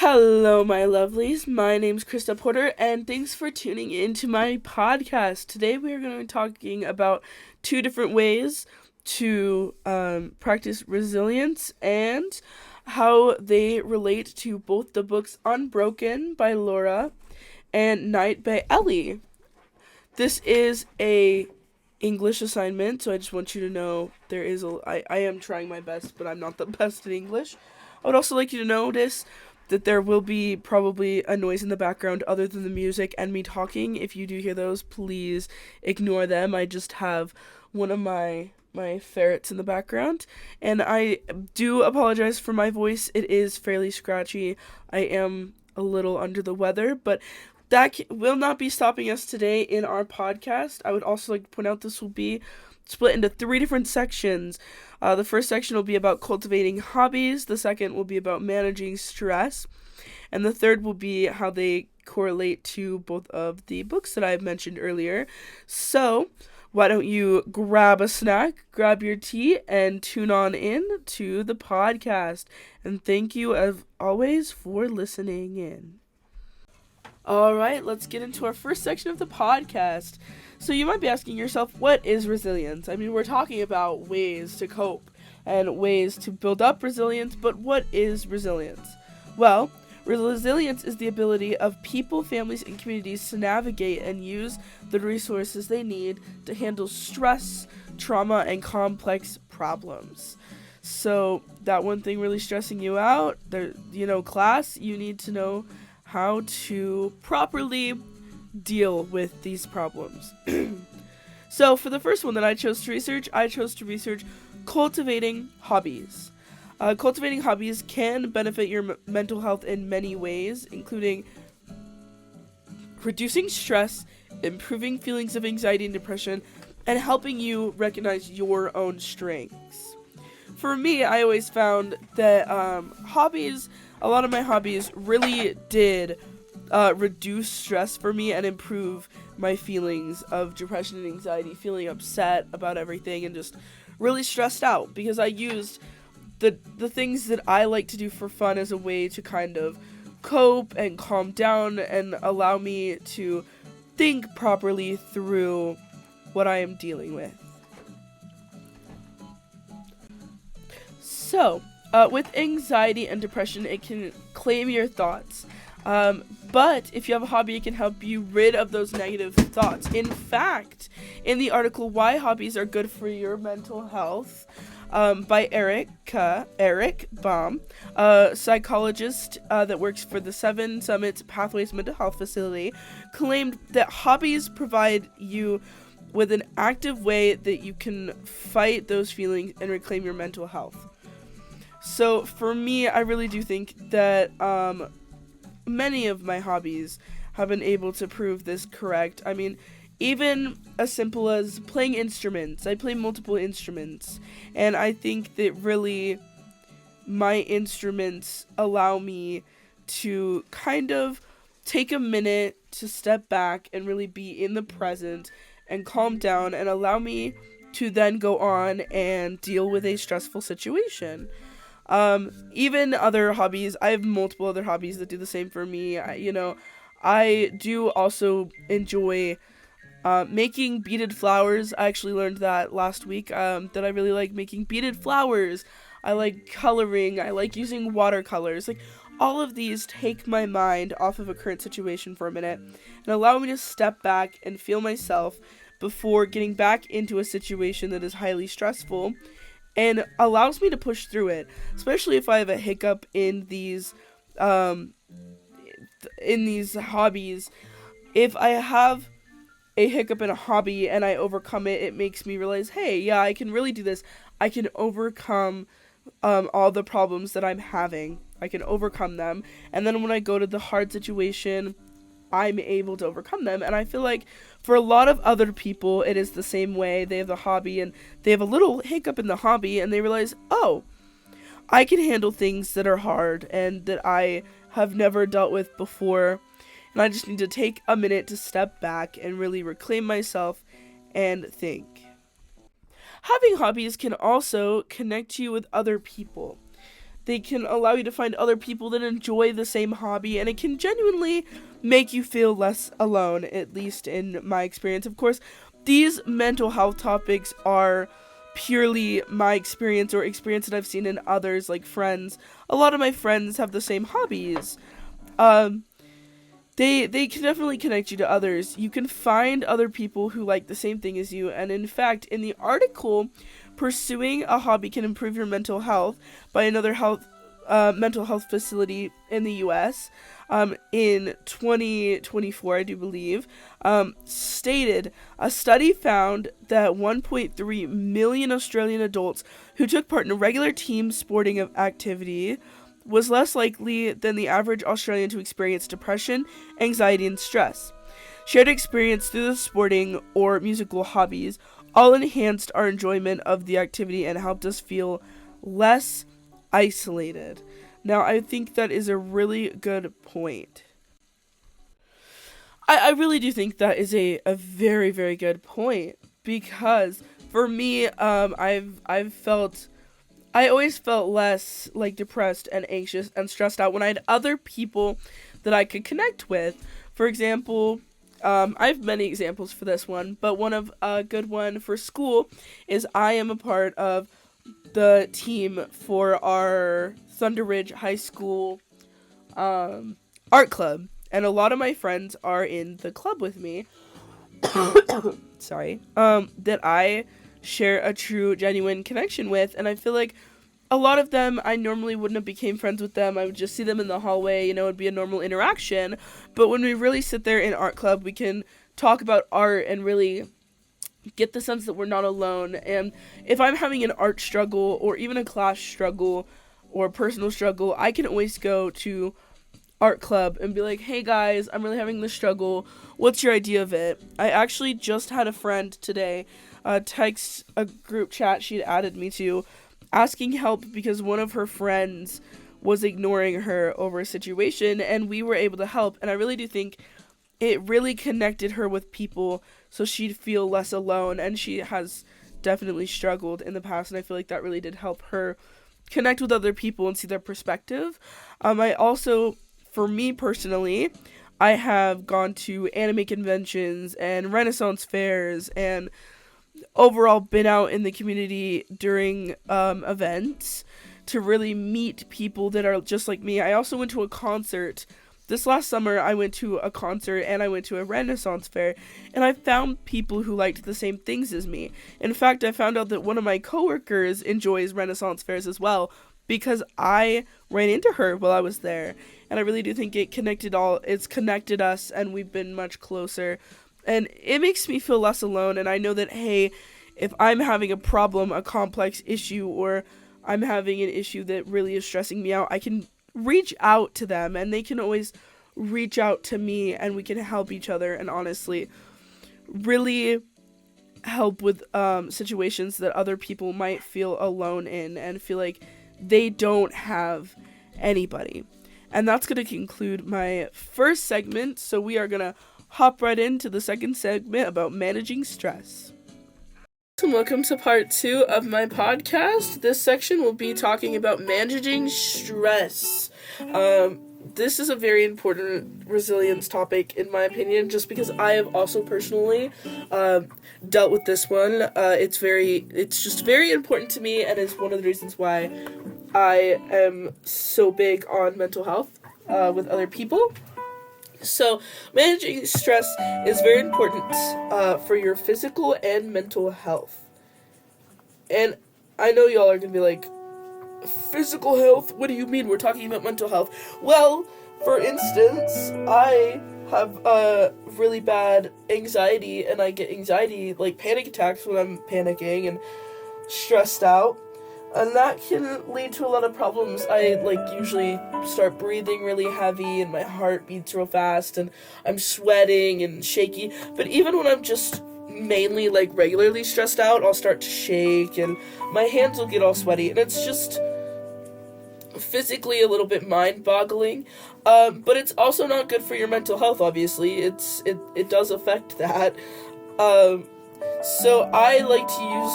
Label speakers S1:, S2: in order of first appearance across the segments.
S1: Hello, my lovelies. My name's Krista Porter, and thanks for tuning in to my podcast. Today, we are going to be talking about two different ways to practice resilience and how they relate to both the books Unbroken by Laura and Night by Ellie. This is a English assignment, so I just want you to know I am trying my best, but I'm not the best at English. I would also like you to notice that there will be probably a noise in the background other than the music and me talking. If you do hear those, please ignore them. I just have one of my ferrets in the background, and I do apologize for my voice. It is fairly scratchy. I am a little under the weather, but that will not be stopping us today in our podcast. I would also like to point out this will be split into three different sections. The first section will be about cultivating hobbies, the second will be about managing stress, and the third will be how they correlate to both of the books that I've mentioned earlier. So, why don't you grab a snack, grab your tea, and tune on in to the podcast. And thank you, as always, for listening in. Alright, let's get into our first section of the podcast. So you might be asking yourself, what is resilience? I mean, we're talking about ways to cope and ways to build up resilience, but what is resilience? Well, resilience is the ability of people, families, and communities to navigate and use the resources they need to handle stress, trauma, and complex problems. So that one thing really stressing you out, class, you need to know how to properly deal with these problems. So for the first one that I chose to research cultivating hobbies. Cultivating hobbies can benefit your mental health in many ways, including reducing stress, improving feelings of anxiety and depression, and helping you recognize your own strengths. For me, I always found that a lot of my hobbies really did reduce stress for me and improve my feelings of depression and anxiety, feeling upset about everything and just really stressed out, because I used the things that I like to do for fun as a way to kind of cope and calm down and allow me to think properly through what I am dealing with. So, with anxiety and depression, it can claim your thoughts. But if you have a hobby, it can help you rid of those negative thoughts. In fact, in the article Why Hobbies Are Good for Your Mental Health, by Eric Baum, a psychologist that works for the Seven Summits Pathways Mental Health Facility, claimed that hobbies provide you with an active way that you can fight those feelings and reclaim your mental health. So for me, I really do think that many of my hobbies have been able to prove this correct. I mean, even as simple as playing instruments. I play multiple instruments, and I think that really my instruments allow me to kind of take a minute to step back and really be in the present and calm down and allow me to then go on and deal with a stressful situation. Even other hobbies, I have multiple other hobbies that do the same for me. I do also enjoy making beaded flowers. I actually learned that last week, that I really like making beaded flowers. I like coloring. I like using watercolors. Like, all of these take my mind off of a current situation for a minute and allow me to step back and feel myself before getting back into a situation that is highly stressful, and allows me to push through it, especially if I have a hiccup in these hobbies. If I have a hiccup in a hobby and I overcome it, it makes me realize, hey, yeah, I can really do this. I can overcome all the problems that I'm having. I can overcome them. And then when I go to the hard situation, I'm able to overcome them. And I feel like for a lot of other people, it is the same way. They have the hobby and they have a little hiccup in the hobby and they realize, oh, I can handle things that are hard and that I have never dealt with before. And I just need to take a minute to step back and really reclaim myself and think. Having hobbies can also connect you with other people. They can allow you to find other people that enjoy the same hobby, and it can genuinely make you feel less alone, at least in my experience. Of course, these mental health topics are purely my experience or experience that I've seen in others, like friends. A lot of my friends have the same hobbies. Um, they can definitely connect you to others. You can find other people who like the same thing as you, and in fact, in the article, pursuing a hobby can improve your mental health by another mental health facility in the U.S. In 2024, I do believe, stated a study found that 1.3 million Australian adults who took part in a regular team sporting activity was less likely than the average Australian to experience depression, anxiety, and stress. Shared experience through the sporting or musical hobbies all enhanced our enjoyment of the activity and helped us feel less isolated. Now, I think that is a really good point. I really do think that is a very, very good point, because for me, I always felt less like depressed and anxious and stressed out when I had other people that I could connect with. For example, I have many examples for this one, but one of a good one for school is I am a part of the team for our Thunder Ridge High School art club, and a lot of my friends are in the club with me. Sorry. That I share a true, genuine connection with, and I feel like a lot of them, I normally wouldn't have became friends with them. I would just see them in the hallway, it'd be a normal interaction. But when we really sit there in art club, we can talk about art and really get the sense that we're not alone. And if I'm having an art struggle or even a class struggle or personal struggle, I can always go to art club and be like, hey guys, I'm really having this struggle. What's your idea of it? I actually just had a friend today text a group chat she'd added me to, asking help because one of her friends was ignoring her over a situation, and we were able to help. And I really do think it really connected her with people so she'd feel less alone, and she has definitely struggled in the past, and I feel like that really did help her connect with other people and see their perspective. I also, for me personally, I have gone to anime conventions and Renaissance fairs and overall been out in the community during events to really meet people that are just like me. I also went to a concert. This last summer, I went to a concert and I went to a Renaissance fair, and I found people who liked the same things as me. In fact, I found out that one of my coworkers enjoys Renaissance fairs as well because I ran into her while I was there. And I really do think it's connected us, and we've been much closer. And it makes me feel less alone, and I know that, hey, if I'm having a problem, a complex issue, or I'm having an issue that really is stressing me out, I can reach out to them, and they can always reach out to me, and we can help each other, and honestly, really help with situations that other people might feel alone in, and feel like they don't have anybody. And that's going to conclude my first segment, so we are going to hop right into the second segment about managing stress. Welcome to part 2 of my podcast. This section will be talking about managing stress. This is a very important resilience topic, in my opinion, just because I have also personally dealt with this one. It's just very important to me, and is one of the reasons why I am so big on mental health with other people. So, managing stress is very important for your physical and mental health. And I know y'all are going to be like, physical health? What do you mean? We're talking about mental health. Well, for instance, I have really bad anxiety, and I get anxiety, like panic attacks when I'm panicking and stressed out. And that can lead to a lot of problems. I usually start breathing really heavy, and my heart beats real fast, and I'm sweating and shaky. But even when I'm just mainly regularly stressed out, I'll start to shake, and my hands will get all sweaty, and it's just physically a little bit mind-boggling. But it's also not good for your mental health, obviously. It does affect that. So I like to use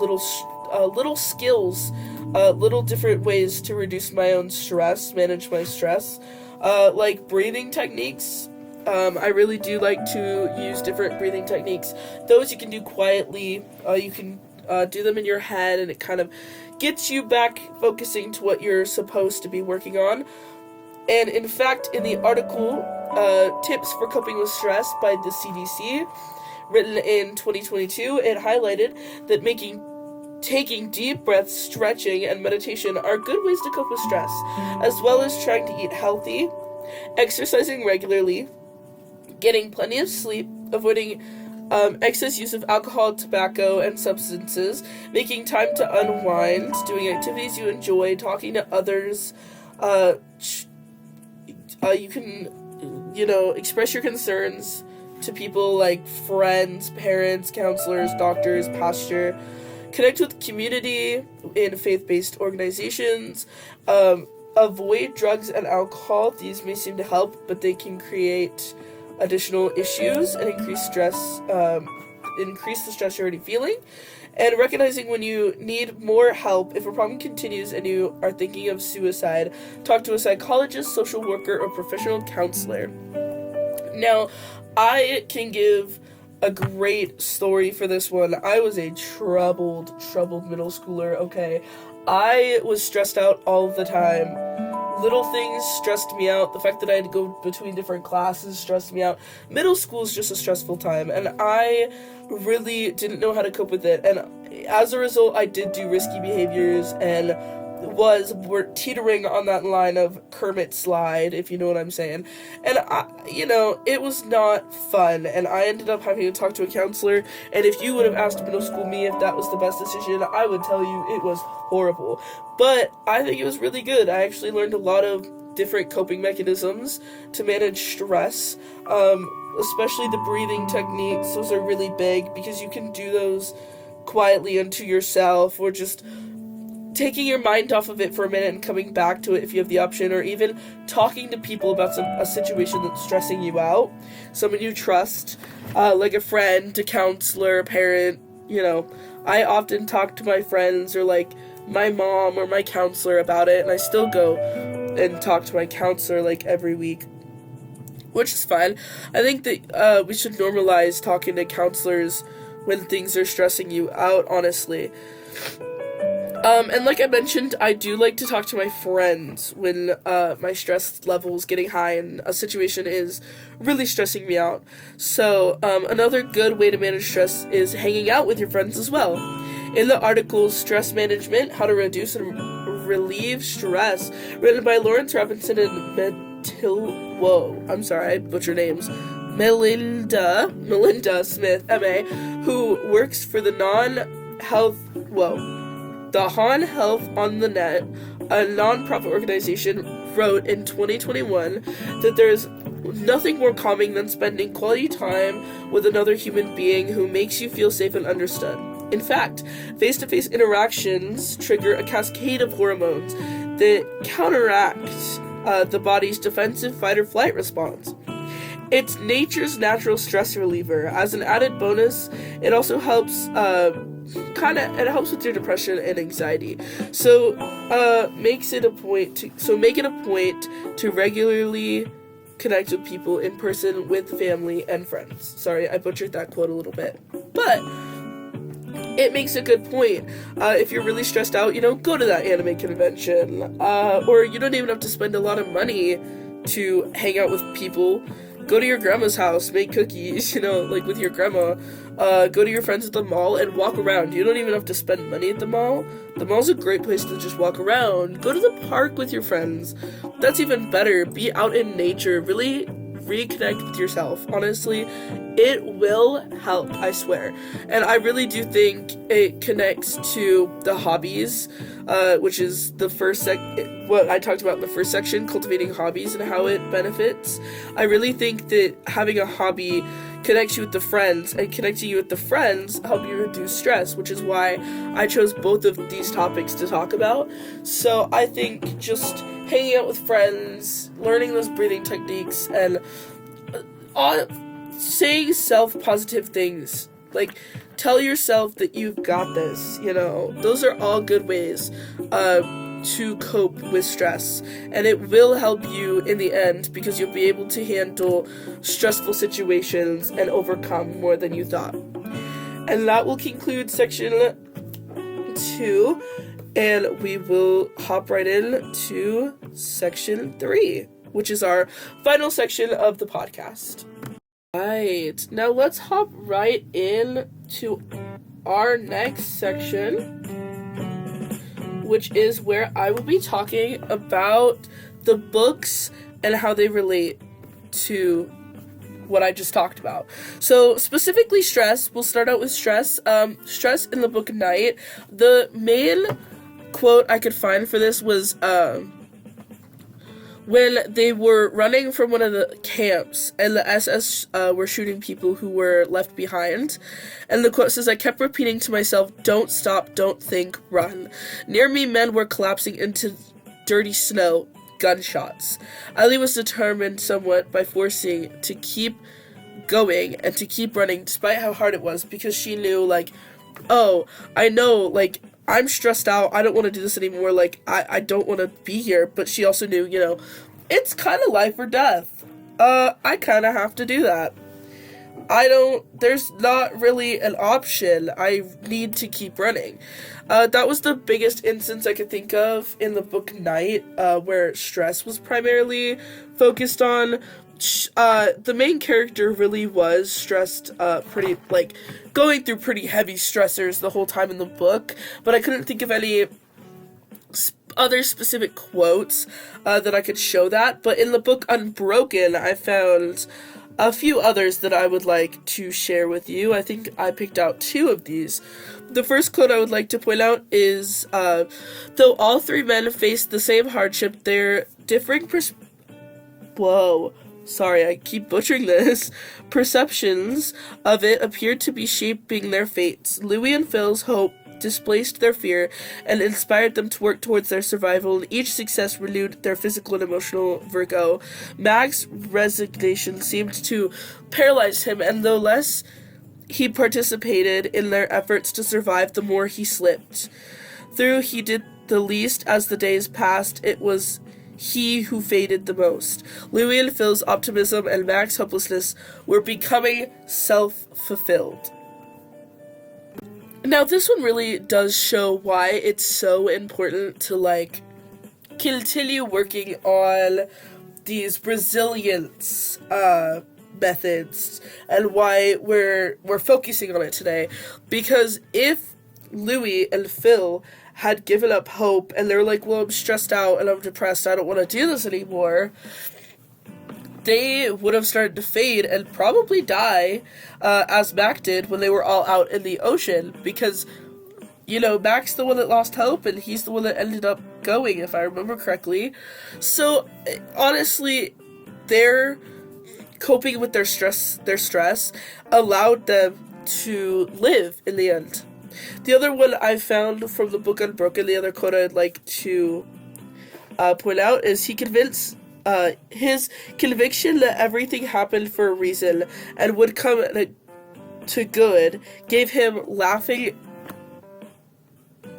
S1: little skills little different ways to reduce my own stress, manage my stress, like breathing techniques. I really do like to use different breathing techniques. Those you can do quietly. You can do them in your head, and it kind of gets you back focusing to what you're supposed to be working on. And in fact, in the article, Tips for Coping with Stress by the CDC, written in 2022, it highlighted that taking deep breaths, stretching, and meditation are good ways to cope with stress, as well as trying to eat healthy, exercising regularly, getting plenty of sleep, avoiding excess use of alcohol, tobacco, and substances, making time to unwind, doing activities you enjoy, talking to others. You can, express your concerns to people like friends, parents, counselors, doctors, pastor. Connect with community in faith-based organizations. Avoid drugs and alcohol. These may seem to help, but they can create additional issues and increase the stress you're already feeling. And recognizing when you need more help. If a problem continues and you are thinking of suicide, talk to a psychologist, social worker, or professional counselor. Now, I can give a great story for this one. I was a troubled middle schooler, okay? I was stressed out all the time. Little things stressed me out. The fact that I had to go between different classes stressed me out. Middle school is just a stressful time, and I really didn't know how to cope with it. And as a result, I did do risky behaviors and were teetering on that line of Kermit slide, if you know what I'm saying. And it was not fun, and I ended up having to talk to a counselor. And if you would have asked middle school me if that was the best decision, I would tell you it was horrible. But I think it was really good. I actually learned a lot of different coping mechanisms to manage stress, especially the breathing techniques. Those are really big because you can do those quietly unto yourself, or just taking your mind off of it for a minute and coming back to it if you have the option, or even talking to people about a situation that's stressing you out. Someone you trust, like a friend, a counselor, a parent. I often talk to my friends or like my mom or my counselor about it, and I still go and talk to my counselor like every week, which is fine. I think that we should normalize talking to counselors when things are stressing you out, honestly. And like I mentioned, I do like to talk to my friends when my stress level is getting high and a situation is really stressing me out. So another good way to manage stress is hanging out with your friends as well. In the article Stress Management, How to Reduce and Relieve Stress, written by Lawrence Robinson and I'm sorry, I butchered names. Melinda Smith, MA, who works for the Han Health on the Net, a non-profit organization, wrote in 2021 that there's nothing more calming than spending quality time with another human being who makes you feel safe and understood. In fact, face-to-face interactions trigger a cascade of hormones that counteract the body's defensive fight-or-flight response. It's nature's natural stress reliever. As an added bonus, it also helps it helps with your depression and anxiety. So make it a point to regularly connect with people in person, with family and friends. Sorry, I butchered that quote a little bit, but it makes a good point. If you're really stressed out, go to that anime convention, or you don't even have to spend a lot of money to hang out with people. Go to your grandma's house, make cookies, like with your grandma. Go to your friends at the mall and walk around. You don't even have to spend money at the mall. The mall's a great place to just walk around. Go to the park with your friends. That's even better. Be out in nature. Really reconnect with yourself. Honestly, it will help, I swear. And I really do think it connects to the hobbies, which is the first what I talked about in the first section, cultivating hobbies and how it benefits. I really think that having a hobby connects you with the friends, and connecting you with the friends help you reduce stress, which is why I chose both of these topics to talk about. So I think just hanging out with friends, learning those breathing techniques, and saying self-positive things, like tell yourself that you've got this, those are all good ways to cope with stress, and it will help you in the end because you'll be able to handle stressful situations and overcome more than you thought. And that will conclude section 2, and we will hop right in to section 3, which is our final section of the podcast. Right, now let's hop right in to our next section, which is where I will be talking about the books and how they relate to what I just talked about. So specifically stress, we'll start out with stress. Stress in the book Night. The main quote I could find for this was when they were running from one of the camps and the SS were shooting people who were left behind. And the quote says, "I kept repeating to myself, don't stop, don't think, run. Near me, men were collapsing into dirty snow, gunshots. Eileen was determined somewhat by forcing to keep going and to keep running despite how hard it was, because she knew, oh, I know, I'm stressed out, I don't want to do this anymore, I don't want to be here," but she also knew, it's kind of life or death. I kind of have to do that. There's not really an option. I need to keep running. That was the biggest instance I could think of in the book Night, where stress was primarily focused on. The main character really was stressed, going through pretty heavy stressors the whole time in the book, but I couldn't think of any other specific quotes that I could show that. But in the book Unbroken, I found a few others that I would like to share with you. I think I picked out 2 of these. The first quote I would like to point out is, though all 3 men faced the same hardship, their differing Sorry, I keep butchering this. Perceptions of it appeared to be shaping their fates. Louis and Phil's hope displaced their fear and inspired them to work towards their survival, and each success renewed their physical and emotional vigor. Mag's resignation seemed to paralyze him, and though less he participated in their efforts to survive, the more he slipped. Though he did the least as the days passed, it was he who faded the most. Louis and Phil's optimism and Mag's hopelessness were becoming self-fulfilled. Now, this one really does show why it's so important to, continue working on these resilience methods, and why we're focusing on it today. Because if Louis and Phil had given up hope and they were like, well, I'm stressed out and I'm depressed, I don't want to do this anymore, they would have started to fade and probably die, as Mac did when they were all out in the ocean, because, Mac's the one that lost hope, and he's the one that ended up going, if I remember correctly. So, honestly, their coping with their stress allowed them to live in the end. The other one I found from the book Unbroken, the other quote I'd like to point out, is his conviction that everything happened for a reason and would come to good gave him laughing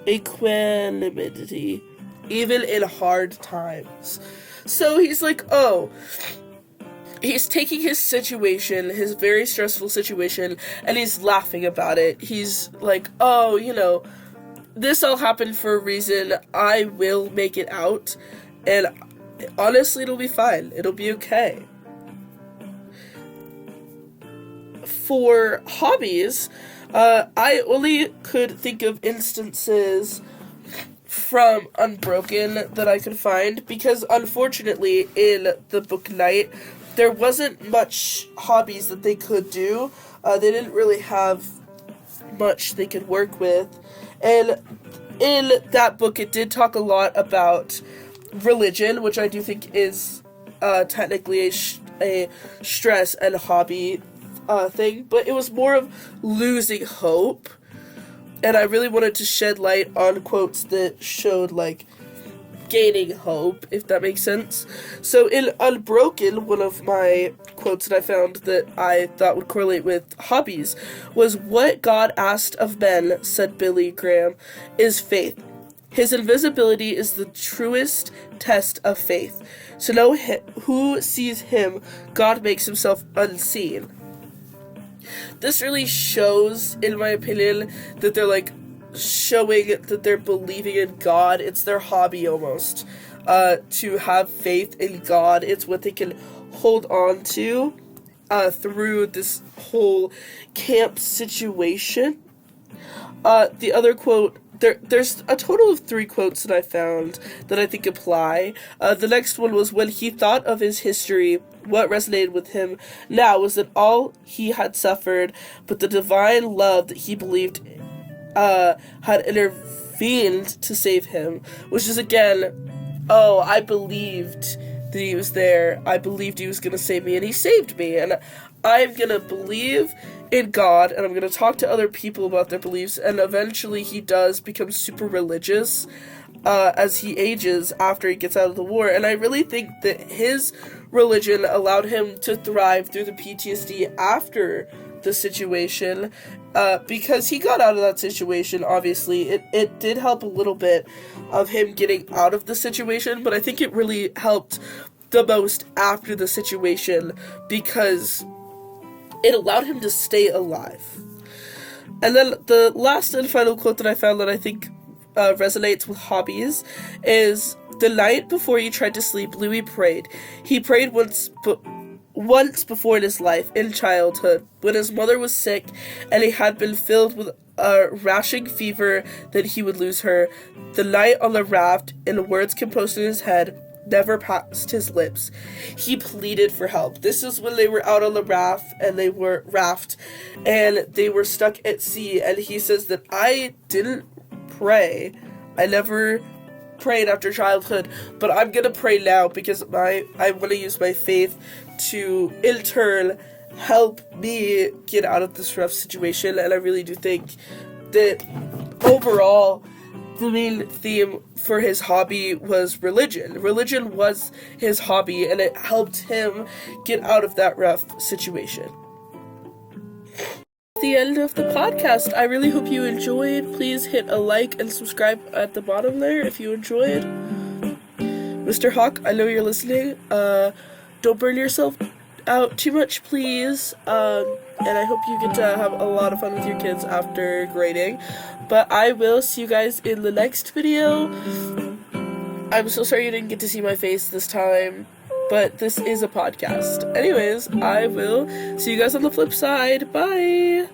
S1: equanimity, even in hard times. So he's he's taking his situation, his very stressful situation, and he's laughing about it. He's like, this all happened for a reason. I will make it out. And honestly, it'll be fine. It'll be okay. For hobbies, I only could think of instances from Unbroken that I could find, because unfortunately in the book Night, there wasn't much hobbies that they could do. They didn't really have much they could work with. And in that book, it did talk a lot about religion, which I do think is technically a stress and hobby thing. But it was more of losing hope. And I really wanted to shed light on quotes that showed, gaining hope, if that makes sense. So in Unbroken, one of my quotes that I found that I thought would correlate with hobbies was, "What God asked of men," said Billy Graham, "is faith. His invisibility is the truest test of faith. To know who sees him, God makes himself unseen." This really shows, in my opinion, that they're like showing that they're believing in God. It's their hobby almost. To have faith in God. It's what they can hold on to through this whole camp situation. The other quote, there's a total of 3 quotes that I found that I think apply. The next one was, "When he thought of his history, what resonated with him now was that all he had suffered, but the divine love that he believed had intervened to save him," which is again, oh, I believed that he was there. I believed he was going to save me, and he saved me. And I'm going to believe in God, and I'm going to talk to other people about their beliefs, and eventually he does become super religious as he ages after he gets out of the war. And I really think that his religion allowed him to thrive through the PTSD after the situation, because he got out of that situation. Obviously it did help a little bit of him getting out of the situation, but I think it really helped the most after the situation because it allowed him to stay alive. And then the last and final quote that I found that I think resonates with hobbies is, "The night before he tried to sleep, Louis prayed. He prayed once before in his life, in childhood, when his mother was sick and he had been filled with a rashing fever that he would lose her. The night on the raft, in words composed in his head, never passed his lips. He pleaded for help." This is when they were out on the raft and they were stuck at sea, and he says that, "I didn't pray. I never prayed after childhood, but I'm gonna pray now because I want to use my faith to in turn help me get out of this rough situation." And I really do think that overall the main theme for his hobby was religion. Religion was his hobby, and it helped him get out of that rough situation. The end of the podcast. I really hope you enjoyed. Please hit a like and subscribe at the bottom there if you enjoyed. Mr. Hawk, I know you're listening. Don't burn yourself out too much, please. And I hope you get to have a lot of fun with your kids after grading. But I will see you guys in the next video. I'm so sorry you didn't get to see my face this time, but this is a podcast. Anyways, I will see you guys on the flip side. Bye!